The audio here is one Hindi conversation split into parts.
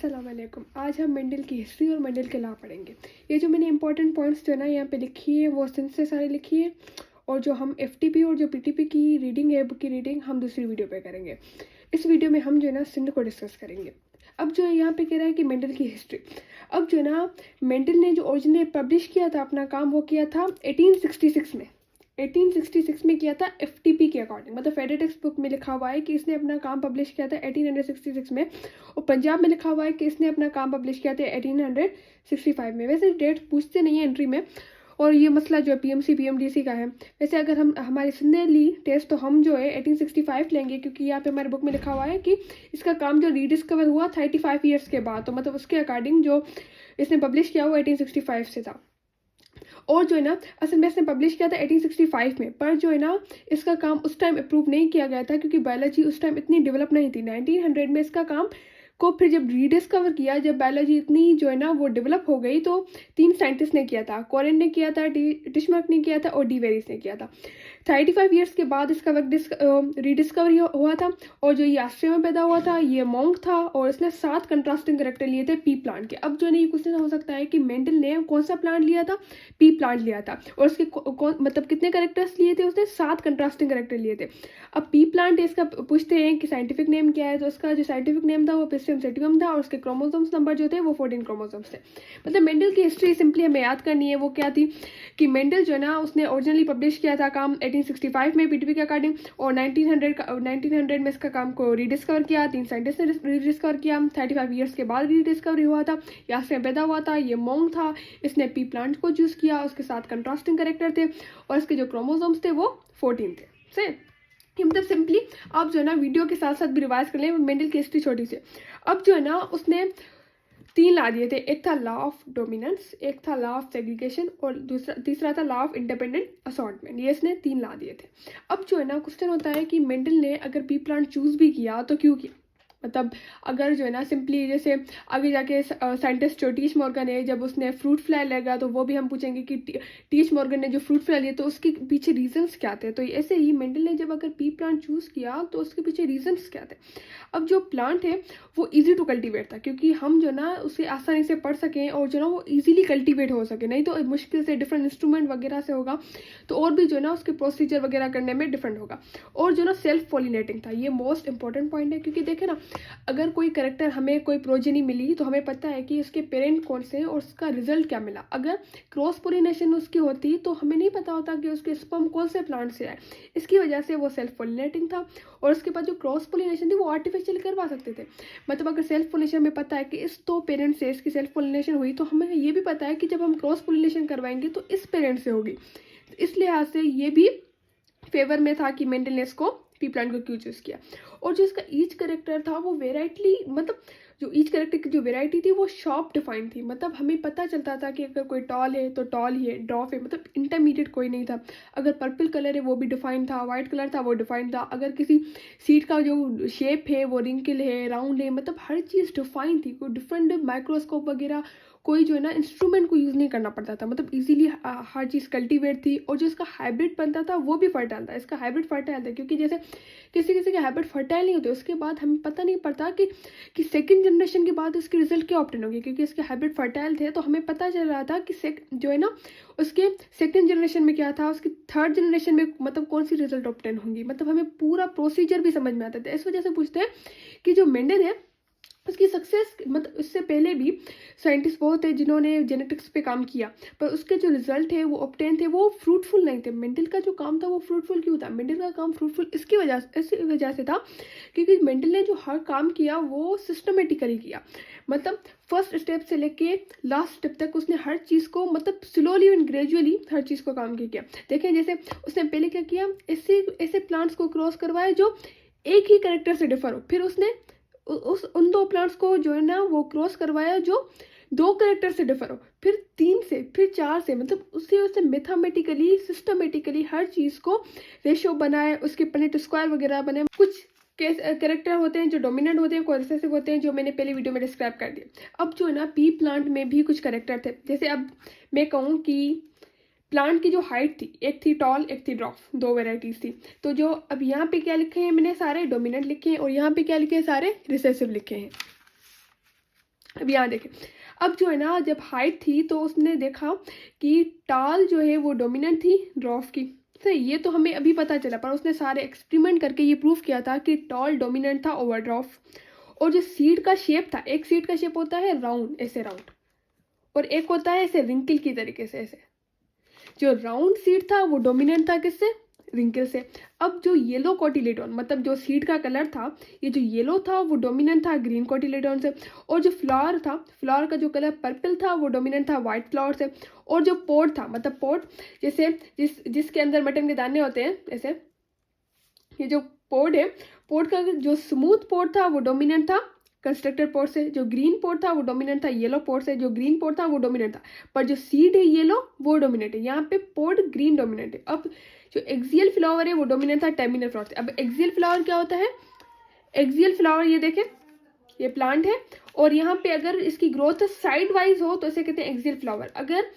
अस्सलाम वालेकुम। आज हम मेंडल की हिस्ट्री और मेंडल के लॉ पढ़ेंगे। ये जो मैंने इंपॉर्टेंट पॉइंट्स जो है ना यहाँ पे लिखी है वो सिंस से सारे लिखी है, और जो हम एफटीपी और जो पीटीपी की रीडिंग है, बुक की रीडिंग हम दूसरी वीडियो पे करेंगे। इस वीडियो में हम जो है ना सिंध को डिस्कस करेंगे। अब जो है यहाँ पे कह रहा है कि मेंडल की हिस्ट्री। अब जो है ना मेंडल ने जो ओरिजिनल पब्लिश किया था अपना काम, वो किया था 1866 में। 1866 में किया था एफटीपी के अकॉर्डिंग, मतलब फेडरल टेक्स्ट बुक में लिखा हुआ है कि इसने अपना काम पब्लिश किया था 1866 में, और पंजाब में लिखा हुआ है कि इसने अपना काम पब्लिश किया था 1865 में। वैसे डेट पूछते नहीं है एंट्री में, और ये मसला जो है पीएमसी पीएमडीसी का है। वैसे अगर हम हमारी सिंध ली टेस्ट तो हम जो है 1865 लेंगे, क्योंकि यहाँ पे हमारे बुक में लिखा हुआ है कि इसका काम जो रीडिस्कवर हुआ 35 ईयर्स के बाद, तो मतलब उसके अकॉर्डिंग जो इसने पब्लिश किया वो 1865 से था। और जो है ना असल में इसने पब्लिश किया था 1865 में, पर जो है ना इसका काम उस टाइम अप्रूव नहीं किया गया था, क्योंकि बायोलॉजी उस टाइम इतनी डेवलप नहीं थी। 1900 में इसका काम को फिर जब रीडिस्कवर किया, जब बायोलॉजी इतनी जो है ना वो डेवलप हो गई, तो 3 साइंटिस्ट ने किया था। कोरेन ने किया था, टिशमर्क ने किया था, और डी वेरिस ने किया था। 35 ईयर्स के बाद इसका वर्क रीडिस्कवरी हुआ था, और जो ये ऑस्ट्रिया में पैदा हुआ था, ये मॉन्क था, और इसने 7 कंट्रास्टिंग कैरेक्टर लिए थे पी प्लांट के। अब जो है ना ये क्वेश्चन हो सकता है कि मेंडल ने कौन सा प्लांट लिया था? पी प्लांट लिया था, और उसके मतलब कितने कैरेक्टर्स लिए थे उसने? 7 कंट्रास्टिंग कैरेक्टर लिए थे। अब पी प्लांट इसका पूछते हैं कि साइंटिफिक नेम क्या है, तो उसका जो साइंटिफिक नेम था वो पिस्टियम सेटिवम था, और उसके क्रोमोसोम्स नंबर जो थे वो 14 क्रोमोसोम्स थे। मतलब मेंडल की हिस्ट्री सिंपली हमें याद करनी है। वो क्या थी कि मेंडल जो है ना उसने ओरिजिनली पब्लिश किया था काम 1865 में पीटीपी के अकॉर्डिंग, और 1900 में इसका काम को रीडिस्कवर किया। 3 साइंटिस्ट ने रीडिस्कवर किया। 35 ईयर्स के बाद रीडिस्कवरी हुआ था। यहाँ से पैदा हुआ था, ये मॉन्क था, इसने पी प्लांट को चूज किया। उसके साथ कंट्रास्टिंग कैरेक्टर थे, और इसके जो क्रोमोसोम्स थे वो 14 थे। से मतलब सिंपली आप जो है ना वीडियो के साथ साथ भी रिवाइज कर लें मेंडल की हिस्ट्री छोटी से। अब जो है ना उसने 3 ला दिए थे। एक था लॉ ऑफ डोमिनेंस, एक था लॉ ऑफ सेग्रीगेशन, और तीसरा था लॉ ऑफ इंडिपेंडेंट असॉर्टमेंट। ये इसने 3 ला दिए थे। अब जो है ना क्वेश्चन होता है कि मेंडल ने अगर पी प्लांट चूज भी किया तो क्यों किया? मतलब अगर जो है ना सिंपली जैसे आगे जाके साइंटिस्ट जो टीच मॉर्गन है, जब उसने फ्रूट फ्लाई लगा तो वो भी हम पूछेंगे कि टीच मॉर्गन ने जो फ्रूट फ्लाई लिया तो उसके पीछे रीजंस क्या थे। तो ऐसे ही मेंडल ने जब अगर पी प्लांट चूज किया तो उसके पीछे रीजंस क्या थे। अब जो प्लांट है वो इजी टू कल्टीवेट था, क्योंकि हम जो ना उसे आसानी से पढ़ सकें और जो ना वो इजीली कल्टीवेट हो सके। नहीं तो मुश्किल से डिफरेंट इंस्ट्रूमेंट वगैरह से होगा, तो और भी जो ना उसके प्रोसीजर वगैरह करने में डिफरेंट होगा। और जो ना सेल्फ पॉलिनेटिंग था, ये मोस्ट इंपॉर्टेंट पॉइंट है, क्योंकि देखे ना अगर कोई करेक्टर हमें कोई प्रोजेनी मिली तो हमें पता है कि उसके पेरेंट कौन से हैं और उसका रिजल्ट क्या मिला। अगर क्रॉस पोलिनेशन उसकी होती तो हमें नहीं पता होता कि उसके स्पर्म कौन से प्लांट से आए। इसकी वजह से वो सेल्फ पोलिनेटिंग था। और उसके बाद जो क्रॉस पोलिनेशन थी वो आर्टिफिशियल करवा सकते थे। मतलब अगर सेल्फ पोलिनेशन में पता है कि इस 2 पेरेंट से इसकी सेल्फ पोलिनेशन हुई, तो हमें ये भी पता है कि जब हम क्रॉस पोलिनेशन करवाएंगे तो इस पेरेंट से होगी। इस लिहाज से ये भी फेवर में था कि मेंडल ने इसको पी प्लांट को क्यों चूज किया। और जो इसका ईच करेक्टर था वो वेराइटली, मतलब जो ईच करेक्टर की जो वेराइटी थी वो शॉर्प डिफाइन थी। मतलब हमें पता चलता था कि अगर कोई टॉल है तो टॉल ही है, ड्रॉफ है, मतलब इंटरमीडिएट कोई नहीं था। अगर पर्पल कलर है वो भी डिफाइन था, वाइट कलर था वो डिफाइन था। अगर किसी सीट का जो शेप है वो रिंकल है, राउंड है, मतलब हर चीज़ डिफाइन थी। कोई डिफरेंट माइक्रोस्कोप वगैरह कोई जो है ना इंस्ट्रूमेंट को यूज़ नहीं करना पड़ता था। मतलब इजीली हर चीज़ कल्टीवेट थी। और जो इसका हाइब्रिड बनता था वो भी फर्टाइल था। इसका हाइब्रिड फर्टाइल था, क्योंकि जैसे किसी किसी के हाइब्रिड फर्टाइल नहीं होते, उसके बाद हमें पता नहीं पड़ता कि सेकंड जनरेशन के बाद उसके रिजल्ट क्या ऑप्टेन होगी। क्योंकि इसके हाइब्रिड फर्टाइल थे तो हमें पता चल रहा था कि जो है ना उसके सेकंड जनरेशन में क्या था, उसकी थर्ड जनरेशन में मतलब कौन सी रिजल्ट ऑप्टेन होंगी। मतलब हमें पूरा प्रोसीजर भी समझ में आता था। इस वजह से पूछते हैं कि जो मेंडल है उसकी सक्सेस, मतलब इससे पहले भी साइंटिस्ट बहुत थे जिन्होंने जेनेटिक्स पे काम किया, पर उसके जो रिजल्ट है वो ऑब्टेन थे वो फ्रूटफुल नहीं थे। मेंडल का जो काम था वो फ्रूटफुल क्यों था? मेंडल का काम फ्रूटफुल इसी वजह से था क्योंकि मेंडल ने जो हर काम किया वो सिस्टमेटिकली किया। मतलब फर्स्ट स्टेप से लेके लास्ट स्टेप तक उसने हर चीज़ को, मतलब स्लोली एंड ग्रेजुअली हर चीज़ को काम किया। देखें जैसे उसने पहले क्या किया, ऐसे प्लांट्स को क्रॉस करवाया जो एक ही कैरेक्टर से डिफर हो। फिर उसने उन 2 प्लांट्स को जो है ना वो क्रॉस करवाया जो 2 कैरेक्टर से डिफर हो, फिर 3 से, फिर 4 से। मतलब उससे मैथमेटिकली सिस्टमेटिकली हर चीज़ को रेशो बनाए, उसके पनेट स्क्वायर वगैरह बनाए। कुछ कैरेक्टर होते हैं जो डोमिनेंट होते हैं, कोई रिसेसिव होते हैं, जो मैंने पहले वीडियो में डिस्क्राइब कर दिया। अब जो है ना पी प्लांट में भी कुछ कैरेक्टर थे। जैसे अब मैं कहूँ कि प्लांट की जो हाइट थी, एक थी टॉल एक थी ड्रॉफ, 2 वेराइटीज थी। तो जो अब यहाँ पे क्या लिखे हैं मैंने, सारे डोमिनेंट लिखे हैं, और यहाँ पे क्या लिखे हैं, सारे रिसेसिव लिखे हैं। अब यहाँ देखें, अब जो है ना जब हाइट थी तो उसने देखा कि टाल जो है वो डोमिनेंट थी ड्रॉफ की। सही, ये तो हमें अभी पता चला, पर उसने सारे एक्सपेरिमेंट करके ये प्रूफ किया था कि टॉल डोमिनेंट था ओवर ड्रॉफ। और जो सीड का शेप था, एक सीड का शेप होता है राउंड, ऐसे राउंड, और एक होता है ऐसे रिंकल की तरीके से ऐसे। जो राउंड सीड था वो डोमिनेंट था किससे? रिंकल से। अब जो येलो कोटिलेडोन, मतलब जो सीड का कलर था, ये जो येलो था वो डोमिनेंट था ग्रीन कोटिलेडोन से। और जो फ्लावर था, फ्लावर का जो कलर पर्पल था वो डोमिनेंट था वाइट फ्लावर से। और जो पोड था, मतलब पोड जैसे जिसके अंदर मटन के दाने होते हैं ऐसे, ये जो पोड है, पोड का जो स्मूथ पोड था वो डोमिनेंट था कंस्ट्रक्टेड पोर्ट से। जो ग्रीन पोर्ट था वो डोमिनेंट था येलो पोर्ट से। जो ग्रीन पोर्ट था वो डोमिनेंट था, पर जो सीड है येलो वो डोमिनेंट है। यहाँ पे पोर्ट ग्रीन डोमिनेंट है। अब जो एक्सियल फ्लावर है वो डोमिनेंट था टर्मिनल फ्लावर से। अब एक्सियल फ्लावर क्या होता है? एक्सियल फ्लावर ये देखें, ये प्लांट है, और यहाँ पे अगर इसकी ग्रोथ साइड वाइज हो तो इसे कहते हैं एक्सियल फ्लावर, अगर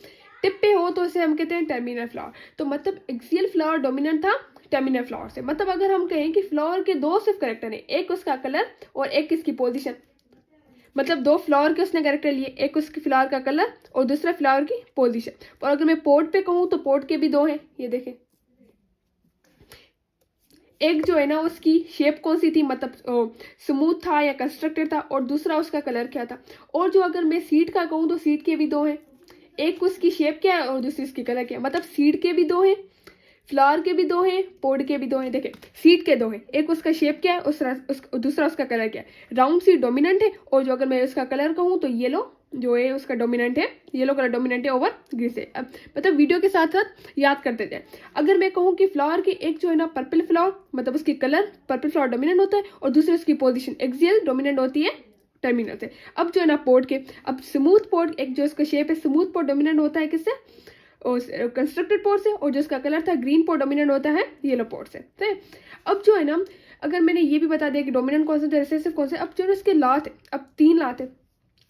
टिप पे हो तो इसे हम कहते हैं टर्मिनल फ्लावर। तो मतलब एक्सियल फ्लावर डोमिनेंट था टर्मिनल फ्लावर से। मतलब अगर हम कहें कि फ्लावर के दो सिर्फ कैरेक्टर है, एक उसका कलर और एक इसकी पोजीशन, मतलब दो फ्लावर के उसने कैरेक्टर लिए, एक उसकी फ्लावर का कलर और दूसरा फ्लावर की पोजीशन। और अगर मैं पोर्ट पे कहूँ तो पोर्ट के भी दो हैं, ये देखें। एक जो है ना उसकी शेप कौन सी थी, मतलब स्मूथ था या कंस्ट्रक्टेड था, और दूसरा उसका कलर क्या था। और जो अगर मैं सीड का कहूँ तो सीड के भी दो हैं, एक उसकी शेप क्या है और दूसरी उसकी कलर क्या है। मतलब सीड के भी दो हैं, फ्लावर के भी दो हैं, पोड के भी दो हैं। देखें, सीड के दो हैं, एक उसका शेप क्या है, दूसरा उसका कलर क्या है। राउंड सीड डोमिनेंट है, और जो अगर मैं उसका कलर कहूँ तो येलो जो है उसका डोमिनेंट है, येलो कलर डोमिनेंट है ओवर ग्रीन से। अब मतलब वीडियो के साथ साथ याद करते थे। अगर मैं कहूँ कि फ्लावर की एक जो है ना पर्पल फ्लावर, मतलब उसकी कलर पर्पल फ्लावर डोमिनेंट होता है, और दूसरी उसकी पोजिशन एक्सियल डोमिनेंट होती है टर्मिनल से। अब जो है ना पोर्ट के, अब स्मूथ पोर्ट, एक जो इसका शेप है स्मूथ पोर्ट डोमिनेंट होता है किससे? कंस्ट्रक्टेड पोर्ट से, और जो इसका कलर था ग्रीन पोर्ट डोमिनेंट होता है येलो पोर्ट से। ठीक है, अब जो है ना अगर मैंने ये भी बता दिया कि डोमिनेंट कौन सा, रिसेसिव कौन सा। अब जो इसके लॉ थे, अब 3 लॉ थे।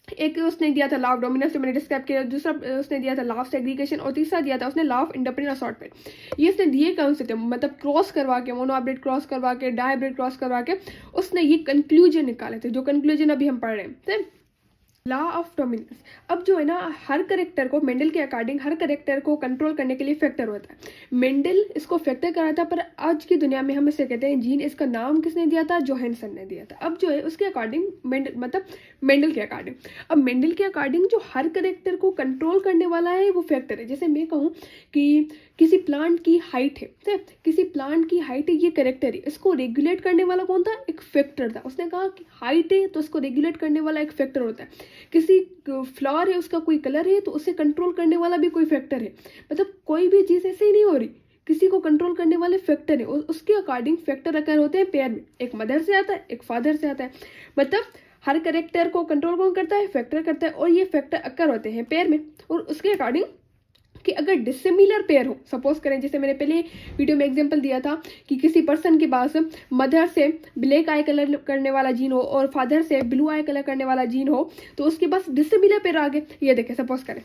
एक उसने दिया था लॉ ऑफ डोमिनेंस जो मैंने डिस्क्राइब किया, दूसरा उसने दिया था लॉ ऑफ सेग्रीगेशन, और तीसरा दिया था उसने लॉ ऑफ इंडिपेंडेंट असॉर्टमेंट। ये उसने दिए कौन से थे? मतलब क्रॉस करवा के, मोनोहाइब्रिड क्रॉस करवा के, डायहाइब्रिड क्रॉस करवा के उसने ये कंक्लूजन निकाले थे, जो कंक्लूजन अभी हम पढ़ रहे हैं। Law of dominance. अब जो है ना हर करेक्टर को, मेंडल के अकॉर्डिंग हर करेक्टर को कंट्रोल करने के लिए फैक्टर होता है। मेंडल इसको फैक्टर करा था, पर आज की दुनिया में हम इसे कहते हैं जीन। इसका नाम किसने दिया था? जोहानसन ने दिया था। अब जो है उसके अकॉर्डिंग मेंडल, मतलब मेंडल के अकॉर्डिंग, अब मेंडल के अकॉर्डिंग जो हर करेक्टर को कंट्रोल करने वाला है वो फैक्टर है। जैसे मैं कहूँ कि किसी प्लांट की हाइट है, तो किसी प्लांट की हाइट है, ये करेक्टर है, इसको रेगुलेट करने वाला कौन था? एक फैक्टर था। उसने कहा कि हाइट है तो इसको रेगुलेट करने वाला एक फैक्टर होता है। किसी फ्लावर है, उसका कोई कलर है, तो उसे कंट्रोल करने वाला भी कोई फैक्टर है। मतलब कोई भी चीज़ ऐसे ही नहीं हो रही, किसी को कंट्रोल करने वाले फैक्टर है। उसके अकॉर्डिंग फैक्टर अकर होते हैं पेयर में, एक मदर से आता है, एक फादर से आता है। मतलब हर करेक्टर को कंट्रोल कौन करता है? फैक्टर करता है, और ये फैक्टर अकर होते हैं पेयर में। और उसके अकॉर्डिंग कि अगर डिसिमिलर पेयर हो, सपोज करें जैसे मैंने पहले वीडियो में एग्जांपल दिया था कि किसी पर्सन के पास मदर से ब्लैक आई कलर करने वाला जीन हो और फादर से ब्लू आई कलर करने वाला जीन हो, तो उसके पास डिसिमिलर पेयर आ गए। ये देखें, सपोज करें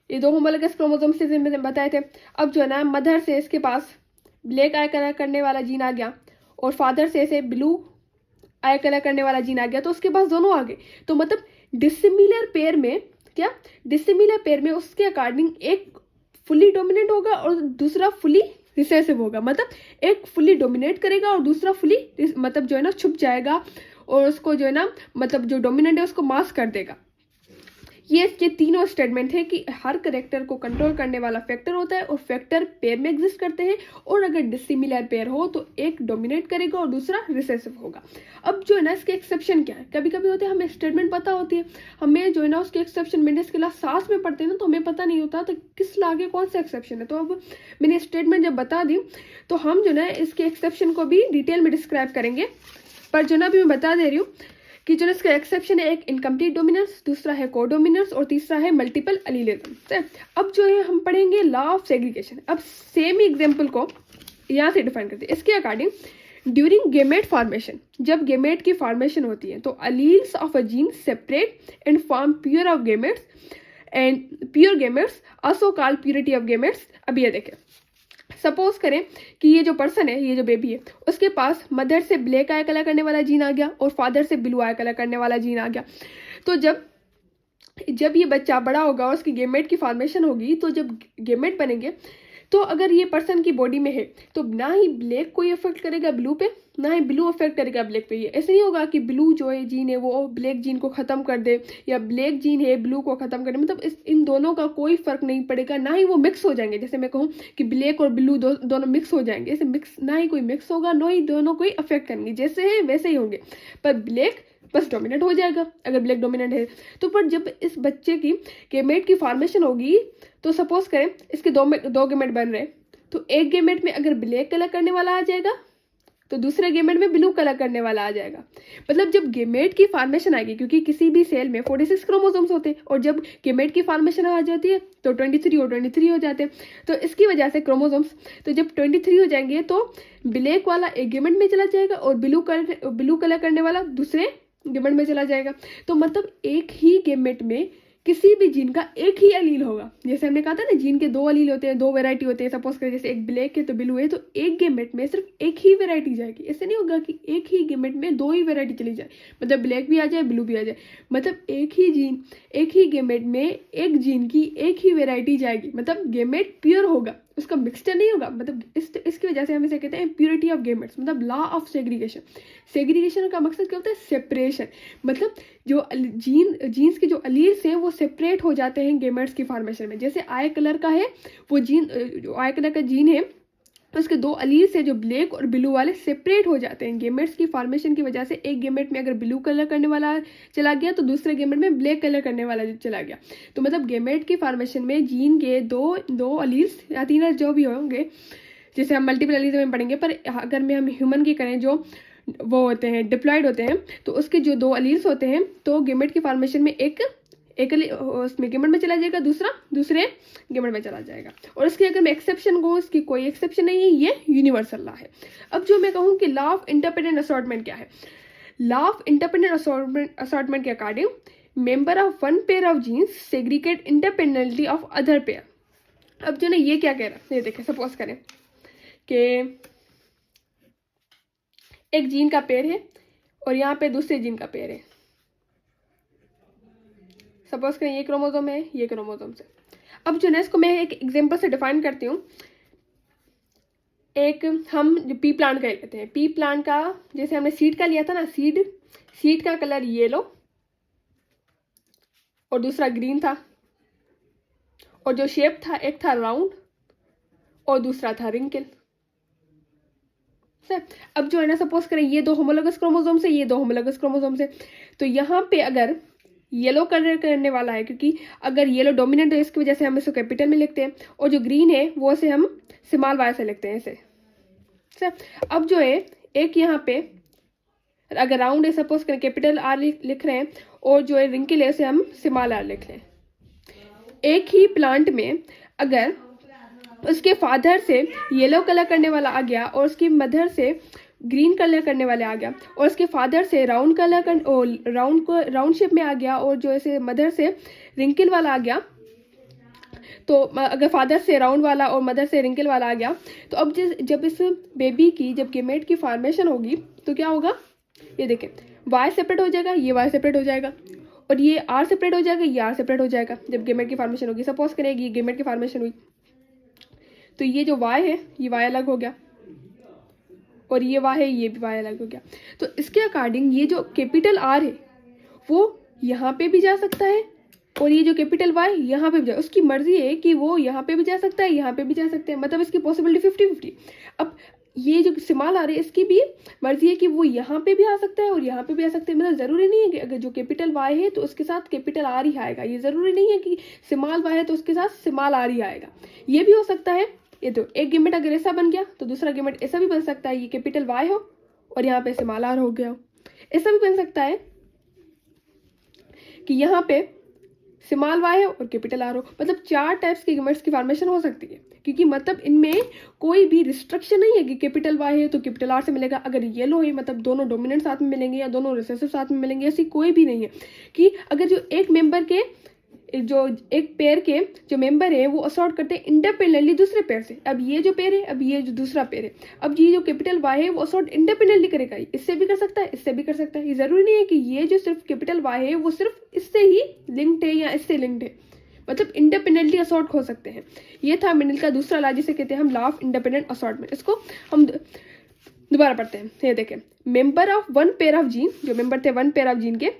ये दो होमोलोगस क्रोमोसोम्स से मैंने बताए थे। अब जो है ना मदर से इसके पास ब्लैक आई कलर करने वाला जीन आ गया, और फादर से इसे ब्लू आई कलर करने वाला जीन आ गया, तो उसके पास दोनों आ गए। तो मतलब डिसिमिलर पेयर में क्या, डिसिमिलर पेयर में उसके अकॉर्डिंग एक फुली डोमिनेंट होगा और दूसरा फुली रिसेसिव होगा। मतलब एक फुली डोमिनेट करेगा और दूसरा फुली मतलब जो है ना छुप जाएगा, और उसको जो है ना मतलब जो डोमिनेंट है उसको मास्क कर देगा। ये तीनों स्टेटमेंट है कि हर करेक्टर को कंट्रोल करने वाला फैक्टर होता है, और फैक्टर पेयर में एग्जिस्ट करते हैं। और अगर डिसिमिलर पेयर हो तो एक डोमिनेट करेगा और दूसरा रिसेसिव होगा। अब जो है ना इसके एक्सेप्शन क्या है, कभी कभी होते हैं हमें स्टेटमेंट पता होती है, हमें जो है ना उसके एक्सेप्शन मेंडेल्स के क्लास साथ में पढ़ते हैं ना, तो हमें पता नहीं होता तो किस ला के कौन सा एक्सेप्शन है। तो अब मैंने स्टेटमेंट जब बता दी तो हम जो है इसके एक्सेप्शन को भी डिटेल में डिस्क्राइब करेंगे। पर जो ना अभी मैं बता दे रही हूँ कि जो इसका एक्सेप्शन है, एक इनकम्प्लीट डोमिनेंस, दूसरा है कोडोमिनेंस, और तीसरा है मल्टीपल एलिलिज्म। अब जो है हम पढ़ेंगे लॉ ऑफ सेग्रीगेशन। अब सेम एग्जांपल को यहाँ से डिफाइन करते हैं। इसके अकॉर्डिंग ड्यूरिंग गेमेट फॉर्मेशन, जब गेमेट की फॉर्मेशन होती है तो alleles of a gene separate and form pure of gametes, and pure gametes also called purity of gametes. अब ये देखें, सपोज करें कि ये जो पर्सन है, ये जो बेबी है, उसके पास मदर से ब्लैक आई कलर करने वाला जीन आ गया और फादर से ब्लू आई कलर करने वाला जीन आ गया। तो जब ये बच्चा बड़ा होगा और उसकी गेमेट की फॉर्मेशन होगी, तो जब गेमेट बनेंगे तो अगर ये पर्सन की बॉडी में है तो ना ही ब्लैक को इफेक्ट करेगा ब्लू पे, ना ही ब्लू अफेक्ट करेगा ब्लैक पे। ये ऐसे नहीं होगा कि ब्लू जो है जीन है वो ब्लैक जीन को ख़त्म कर दे, या ब्लैक जीन है ब्लू को ख़त्म कर दे। मतलब इन दोनों का कोई फ़र्क नहीं पड़ेगा, ना ही वो मिक्स हो जाएंगे। जैसे मैं कहूँ कि ब्लैक और ब्लू दोनों मिक्स हो जाएंगे, ऐसे मिक्स ना ही कोई मिक्स होगा, ना ही दोनों कोई अफेक्ट करेंगे, जैसे है वैसे ही होंगे। पर ब्लैक बस डोमिनेंट हो जाएगा अगर ब्लैक डोमिनेंट है तो। पर जब इस बच्चे की गेमेट की फॉर्मेशन होगी, तो सपोज करें इसके दो गेमेट बन रहे हैं, तो एक गेमेट में अगर ब्लैक कलर करने वाला आ जाएगा तो दूसरे गेमेट में ब्लू कलर करने वाला आ जाएगा। मतलब जब गेमेट की फॉर्मेशन आएगी, क्योंकि किसी भी सेल में 46 क्रोमोसोम्स होते हैं, और जब गेमेट की फॉर्मेशन आ जाती है तो 23 और 23 हो जाते हैं। तो इसकी वजह से क्रोमोसोम्स, तो जब 23 हो जाएंगे तो ब्लैक वाला एक गेमेट में चला जाएगा और ब्लू कलर करने वाला दूसरे गेमेट में चला जाएगा। तो मतलब एक ही गेमेट में किसी भी जीन का एक ही अलील होगा। जैसे हमने कहा था ना, जीन के 2 अलील होते हैं, 2 वैरायटी होते हैं। सपोज करें जैसे एक ब्लैक है तो ब्लू है, तो एक गेमेट में सिर्फ एक ही वैरायटी जाएगी। ऐसे नहीं होगा कि एक ही गेमेट में 2 ही वैरायटी चली जाए, मतलब ब्लैक भी आ जाए ब्लू भी आ जाए। मतलब एक ही जीन, एक ही गेमेट में एक जीन की एक ही वैरायटी जाएगी, मतलब गेमेट प्योर होगा, उसका मिक्सचर नहीं होगा। मतलब इसकी वजह से हम इसे कहते हैं प्योरिटी ऑफ गेमेट्स, मतलब लॉ ऑफ सेग्रीगेशन। सेग्रीगेशन का मकसद क्या होता है? सेपरेशन। मतलब जो जीन्स के जो अलील्स हैं वो सेपरेट हो जाते हैं गेमेट्स की फॉर्मेशन में। जैसे आई कलर का है वो जीन, जो आई कलर का जीन है उसके 2 अलील्स है जो ब्लैक और ब्लू वाले सेपरेट हो जाते हैं गेमेट्स की फॉर्मेशन की वजह से। एक गेमेट में अगर ब्लू कलर करने वाला चला गया तो दूसरे गेमेट में ब्लैक कलर करने वाला चला गया। तो मतलब गेमेट की फॉर्मेशन में जीन के दो अलील्स या 3 जो भी होंगे, जैसे हम मल्टीपल अलील्स में पढ़ेंगे, पर अगर में हम ह्यूमन की करें जो वो होते हैं डिप्लॉयड होते हैं, तो उसके जो 2 अलील्स होते हैं तो गेमेट की फॉर्मेशन में एक उसमें गेमेट में चला जाएगा, दूसरे गेमेट में चला जाएगा। और इसकी अगर मैं एक्सेप्शन कहूँ, इसकी कोई एक्सेप्शन नहीं है, ये यूनिवर्सल लॉ है। अब जो मैं कहूँ कि लॉ ऑफ इंटरपेंडेंट असॉर्टमेंट क्या है, लॉ ऑफ इंटरपेंडेंट असॉर्टमेंट के according member of one pair of genes segregate independently of other pair. अब जो ना ये क्या कह रहा है, ये देखें, सपोज करें कि एक जीन का पेयर है और यहाँ पे दूसरे जीन का पेयर है। सपोज करें ये क्रोमोसोम है, ये क्रोमोसोम से। अब जो ना इसको मैं एक एग्जांपल से डिफाइन करती हूँ। एक हम जो पी प्लांट का लेते हैं, पी प्लांट का जैसे हमने सीड का लिया था ना, सीड का कलर येलो और दूसरा ग्रीन था, और जो शेप था एक था राउंड और दूसरा था रिंकल। अब जो है ना, सपोज करें ये 2 होमोलोगस क्रोमोसोम से, ये 2 होमोलोगस क्रोमोसोम से, तो यहाँ पे अगर येलो कलर करने वाला है, क्योंकि अगर येलो डोमिनेंट है इसकी वजह से हम इसको कैपिटल में लिखते हैं, और जो ग्रीन है वो से हम स्मॉल वाई से लिखते हैं ऐसे। अब जो है एक यहाँ पे अगर राउंड है, सपोज करें कैपिटल आर लिख रहे हैं, और जो है रिंकल है उसे हम स्मॉल आर लिख रहे हैं। एक ही प्लांट में अगर उसके फादर से येलो कलर करने वाला आ गया और उसकी मदर से ग्रीन कलर करने वाले आ गया, और उसके फादर से राउंड शेप में आ गया, और जो ऐसे मदर से रिंकल वाला आ गया, तो अगर फादर से राउंड वाला और मदर से रिंकल वाला आ गया, तो अब जब इस बेबी की जब गेमेट की फॉर्मेशन होगी तो क्या होगा, ये देखें, वाई सेपरेट हो जाएगा, ये वाई सेपरेट हो जाएगा, और ये आर सेपरेट हो जाएगा, ये आर सेपरेट हो जाएगा जब गेमेट की फॉर्मेशन होगी। सपोज करेगी गेमेट की फॉर्मेशन हुई तो ये जो वाई है ये वाई अलग हो गया, और ये वाई है ये भी वाई अलग हो गया। तो इसके अकॉर्डिंग ये जो कैपिटल आर है वो यहाँ पे भी जा सकता है, और ये जो कैपिटल वाई यहाँ पे भी जाए, उसकी मर्जी है कि वो यहाँ पे भी जा सकता है, यहाँ पे भी जा सकते हैं, मतलब इसकी पॉसिबिलिटी 50-50। अब ये जो स्मॉल आ रही है इसकी भी मर्जी है कि वो यहाँ पे भी आ सकता है और यहाँ पे भी आ सकते हैं। मतलब ज़रूरी नहीं है कि अगर जो कैपिटल वाई है तो उसके साथ कैपिटल आर ही आएगा, ये ज़रूरी नहीं है कि स्मॉल वाई है तो उसके साथ स्मॉल आर ही आएगा, ये भी हो सकता है। ये तो एक गेमेट अगर ऐसा बन गया तो दूसरा गेमेट ऐसा भी बन सकता है, ये कैपिटल वाई हो और यहाँ पे स्मॉल आर हो गया हो। ऐसा भी बन सकता है कि यहाँ पे स्मॉल वाई हो और कैपिटल आर हो। मतलब 4 टाइप्स के गेमेट्स की फॉर्मेशन हो सकती है, क्योंकि मतलब इनमें कोई भी रिस्ट्रिक्शन नहीं है कि कैपिटल वाई है तो कैपिटल आर से मिलेगा, अगर येलो है मतलब दोनों डोमिनेंट साथ में मिलेंगे या दोनों रिसेसिव साथ में मिलेंगे, ऐसी कोई भी नहीं है। कि अगर जो एक मेंबर के जो एक पेयर के जो मेंबर है वो असॉर्ट करते हैं इंडिपेंडेंटली दूसरे पेयर से। अब ये जो पेयर है, अब ये जो दूसरा पेयर है, अब ये जो कैपिटल वाई है वो असॉर्ट इंडिपेंडेंटली करेगा, इससे भी कर सकता है, इससे भी कर सकता है। ये जरूरी नहीं है कि ये जो सिर्फ कैपिटल वाई है वो सिर्फ इससे ही लिंक्ड है या इससे लिंक्ड है, मतलब इंडिपेंडेंटली असॉर्ट हो सकते हैं। ये था मेंडल का दूसरा लॉ, जिसे कहते हैं हम लॉ ऑफ इंडिपेंडेंट असॉर्टमेंट। इसको हम दोबारा पढ़ते हैं। ये देखें, member of one pair of gene, जो मेंबर थे वन पेयर ऑफ जीन के,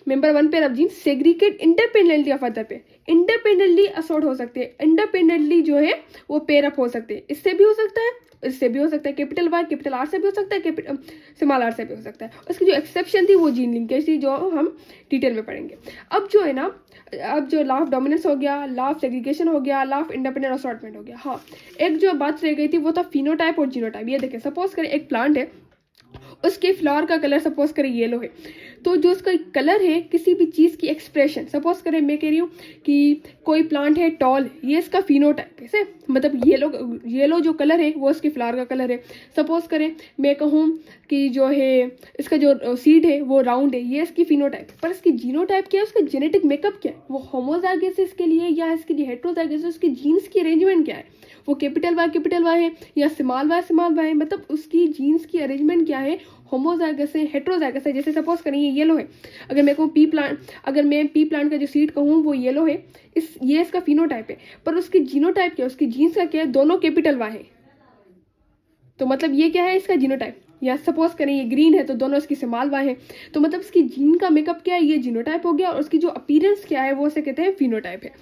member one pair of gene segregate independently of other pair, independently assort हो सकते हैं, इंडिपेंडेंटली जो है वो पेयर अप हो सकते हैं। इससे भी हो सकता है, इससे भी हो सकता है, कैपिटल वाई कैपिटल आर से भी हो सकता है, कैपिटल स्मॉल आर से भी हो सकता है। उसकी जो एक्सेप्शन थी वो जीन लिंकेज थी, जो हम डिटेल में पढ़ेंगे। अब जो है ना, अब जो लॉ ऑफ डोमिनेंस हो गया, लॉ ऑफ सेग्रीगेशन हो गया, लॉ ऑफ इंडिपेंडेंट असॉर्टमेंट हो गया। हाँ, एक जो बात रह गई थी वो था फिनोटाइप और जीनोटाइप। ये देखें, सपोज करें एक प्लांट है, उसके फ्लावर का कलर सपोज करें येलो है, तो जो उसका कलर है किसी भी चीज़ की एक्सप्रेशन, सपोज करें मैं कह रही हूँ कि कोई प्लांट है टॉल, ये इसका फिनोटाइप है, मतलब येलो जो कलर है वो इसकी फ्लावर का कलर है। सपोज करें मैं कहूँ कि जो है इसका जो सीड है वो राउंड है, ये इसकी फिनोटाइप। पर इसकी जीनोटाइप क्या है, उसका जेनेटिक मेकअप क्या है, वो होमोजाइगस है इसके लिए या इसके लिए हेट्रोजाइगस है, उसकी जीन्स की अरेंजमेंट क्या है, वो कैपिटल वाई है या स्मॉल वाई है, मतलब उसकी जीन्स की अरेंजमेंट क्या है, होमोजाइगस है हेट्रोजाइगस है। जैसे सपोज करें ये येलो है, अगर मैं कहूँ पी प्लांट, अगर मैं पी प्लांट का जो सीड कहूँ वो येलो है, ये इसका फिनोटाइप है, पर उसकी जीनोटाइप क्या है, उसकी जीन्स का क्या है, दोनों कैपिटल वाई है, तो मतलब ये क्या है, इसका जीनोटाइप। या सपोज करें ये ग्रीन है तो दोनों इसकी स्मॉल वाई है, तो मतलब इसकी जीन का मेकअप क्या है, ये जीनोटाइप हो गया, और उसकी जो अपीयरेंस क्या है वो उसे कहते हैं फिनोटाइप है।